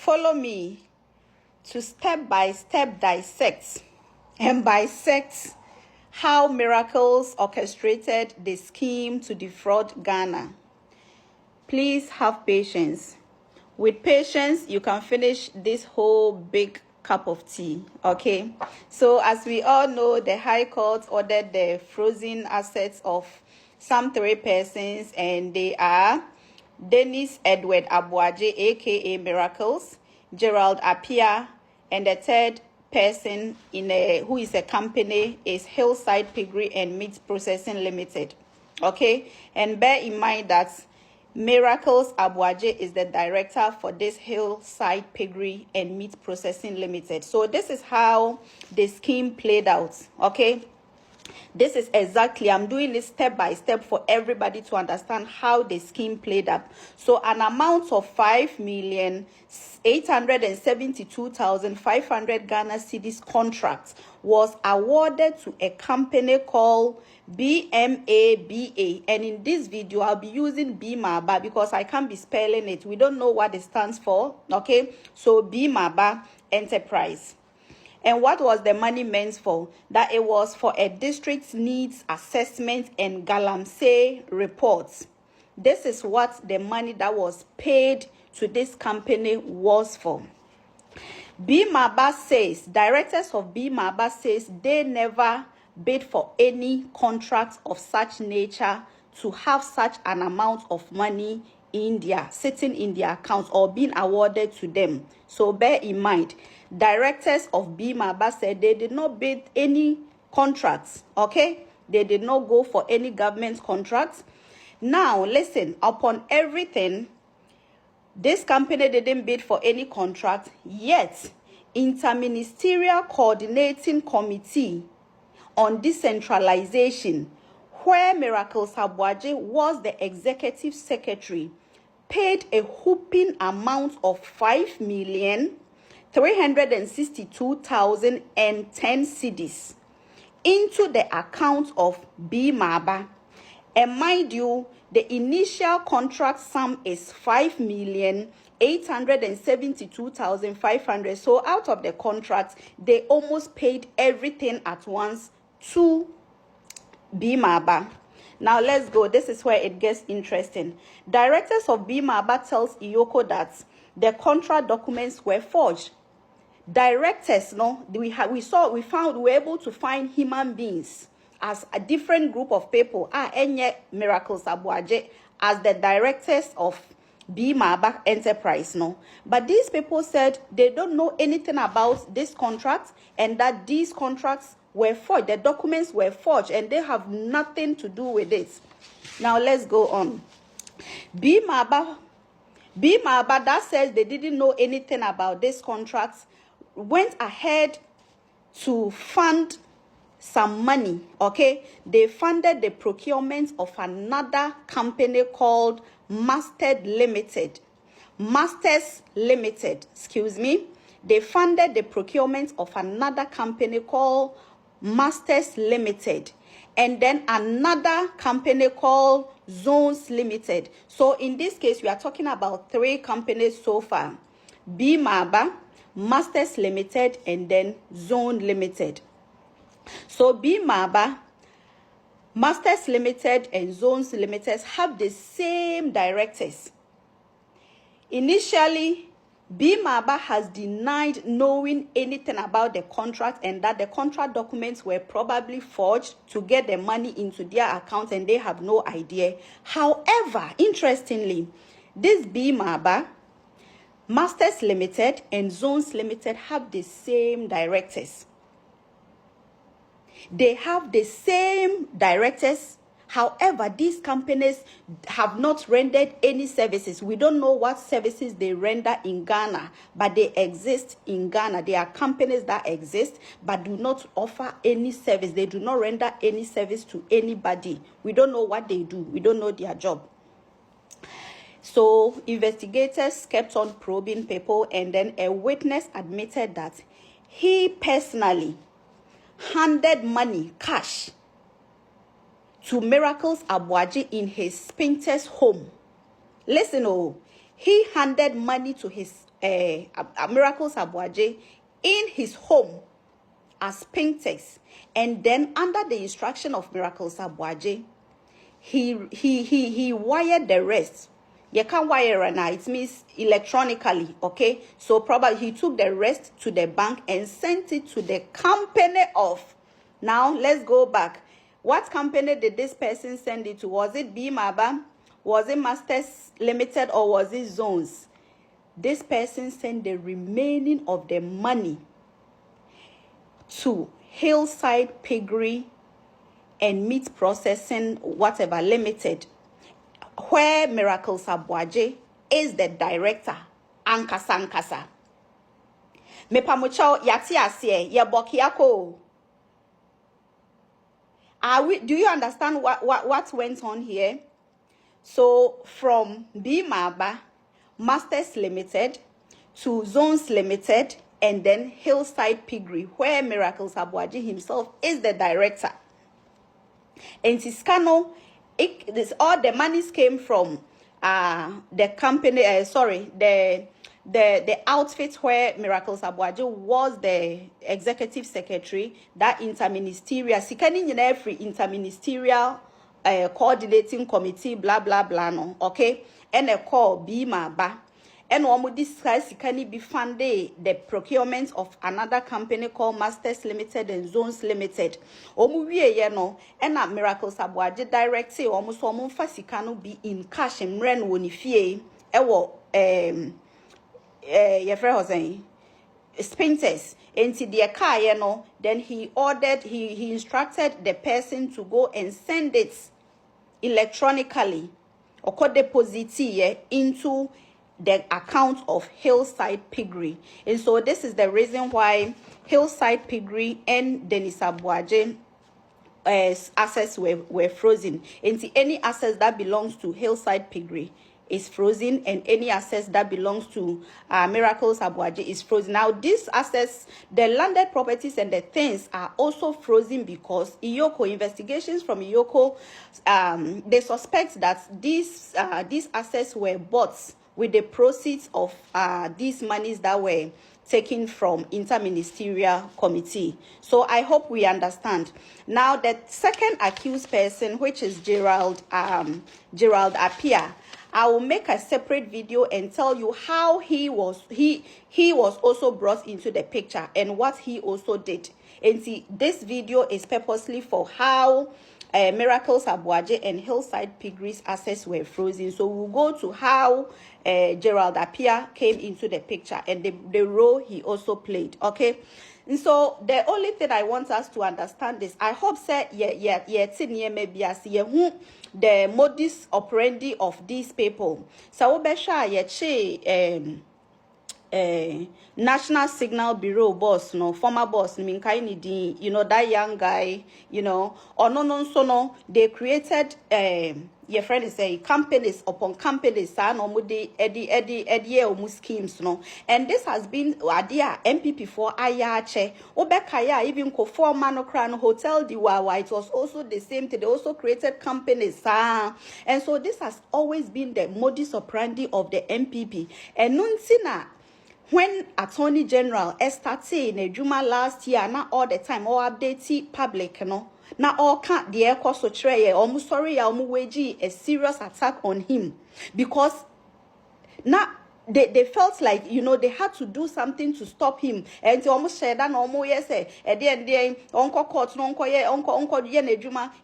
follow me to step by step dissect and bisect how Miracles orchestrated the scheme to defraud Ghana. Please have patience. With patience, you can finish this whole big cup of tea, okay? So as we all know, the High Court ordered the frozen assets of some 3 persons, and they are Dennis Edward Abuaje, aka Miracles, Gerald Appiah, and the third person who is a company is Hillside Piggery and Meat Processing Limited. Okay, and bear in mind that Miracles Abuaje is the director for this Hillside Piggery and Meat Processing Limited. So this is how the scheme played out. Okay, this is exactly, I'm doing this step by step for everybody to understand how the scheme played out. So an amount of 5,872,500 Ghana cedis contract was awarded to a company called BMABA, and in this video I'll be using BMABA because I can't be spelling it. We don't know what it stands for. Okay, so BMABA Enterprise. And what was the money meant for? That it was for a district needs assessment and galamsey reports. This is what the money that was paid to this company was for. BMABA says, directors of BMABA says they never bid for any contract of such nature to have such an amount of money sitting in their accounts or being awarded to them. So bear in mind, directors of BMABA said they did not bid any contracts. Okay, they did not go for any government contracts. Now listen, upon everything, this company didn't bid for any contract, yet Interministerial Coordinating Committee on Decentralization, where Miracles Abuaje was the executive secretary, paid a whopping amount of 5,362,010 cedis into the account of BMABA. And mind you, the initial contract sum is 5,872,500. So out of the contract, they almost paid everything at once to BMABA. Now let's go. This is where it gets interesting. Directors of BMABA tells Iyoko that the contract documents were forged. Directors, no, we were able to find human beings as a different group of people. Miracles Abuaje as the directors of BMABA Enterprise, no. But these people said they don't know anything about this contract and that these contracts were forged. The documents were forged and they have nothing to do with it. Now let's go on. BMABA that says they didn't know anything about this contract went ahead to fund some money. Okay, they funded the procurement of another company called Masters Limited. Excuse me. They funded the procurement of another company called Masters Limited, and then another company called Zones Limited. So in this case, we are talking about 3 companies so far: BMABA, Masters Limited, and then Zone Limited. So BMABA, Masters Limited, and Zones Limited have the same directors. Initially, BMABA has denied knowing anything about the contract and that the contract documents were probably forged to get the money into their accounts and they have no idea. However, interestingly, this BMABA, Masters Limited, and Zones Limited have the same directors. They have the same directors. However, these companies have not rendered any services. We don't know what services they render in Ghana, but they exist in Ghana. They are companies that exist, but do not offer any service. They do not render any service to anybody. We don't know what they do. We don't know their job. So investigators kept on probing people, and then a witness admitted that he personally handed money, cash, to Miracles Abuaje in his Spintex home. Listen, he handed money to his Miracles Abuaje in his home as Pintex, and then under the instruction of Miracles Abuaje, he wired the rest. You can't wire it now, it means electronically, okay? So probably he took the rest to the bank and sent it to the company of. Now let's go back. What company did this person send it to? Was it BMABA? Was it Masters Limited, or was it Zones? This person sent the remaining of the money to Hillside Piggery and Meat Processing, whatever, Limited, where Miracles Abuaje is the director. Ankasa. Mepamucho yati asiye ye bokiako. Do you understand what went on here? So from BMABA, Masters Limited, to Zones Limited, and then Hillside Piggery, where Miracles Abuaje himself is the director. And Tiscano, all the monies came from the company, the outfit where Miracles Abuaje was the executive secretary, that interministerial, sikani in every interministerial coordinating committee, blah blah blah, no, okay, and a call BMABA. And one discuss can it be funded the procurement of another company called Masters Limited and Zones Limited. No, and that Miracles Abuaje directly almost fasikano be in cash and ren wonifie. Your friend was saying Spinters into the car, then he ordered, he instructed the person to go and send it electronically or could deposit into the account of Hillside Piggery. And so this is the reason why Hillside Piggery and Dennis Abuaje assets were frozen. And any assets that belongs to Hillside Piggery is frozen, and any assets that belongs to Miracles Abuaje is frozen. Now these assets, the landed properties and the things, are also frozen because Iyoko, investigations from Iyoko, they suspect that these assets were bought with the proceeds of these monies that were taken from interministerial committee. So I hope we understand. Now the second accused person, which is Gerald Appiah, I will make a separate video and tell you how he was also brought into the picture and what he also did. And see, this video is purposely for how Miracles Abuaje and Hillside Piggery's assets were frozen. So we'll go to how Gerald Appiah came into the picture and the role he also played. Okay. And so the only thing I want us to understand is, I hope say maybe as the modus operandi of these people. So National Signal Bureau boss, former boss, that young guy, no, they created your friend is say companies upon companies, schemes, and this has been idea MPP for Ayache, Obekaya, even Kofor Manokran Hotel Diwawa. It was also the same thing. They also created companies, and so this has always been the modus operandi of the MPP. And Nunsina, when Attorney General started in Juma last year, not all the time, all update public, now all can't the air cost tray, almost sorry, a serious attack on him because now they felt like they had to do something to stop him, and almost said that almost yes, at the end uncle court uncle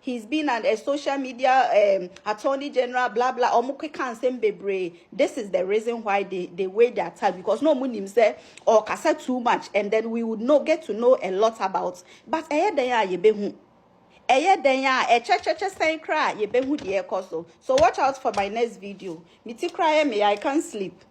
he's been a social media attorney general, blah blah, almost can't say bebre. This is the reason why they weigh their time, because no money say or cassette too much, and then we would not get to know a lot about. But so watch out for my next video. I can't sleep.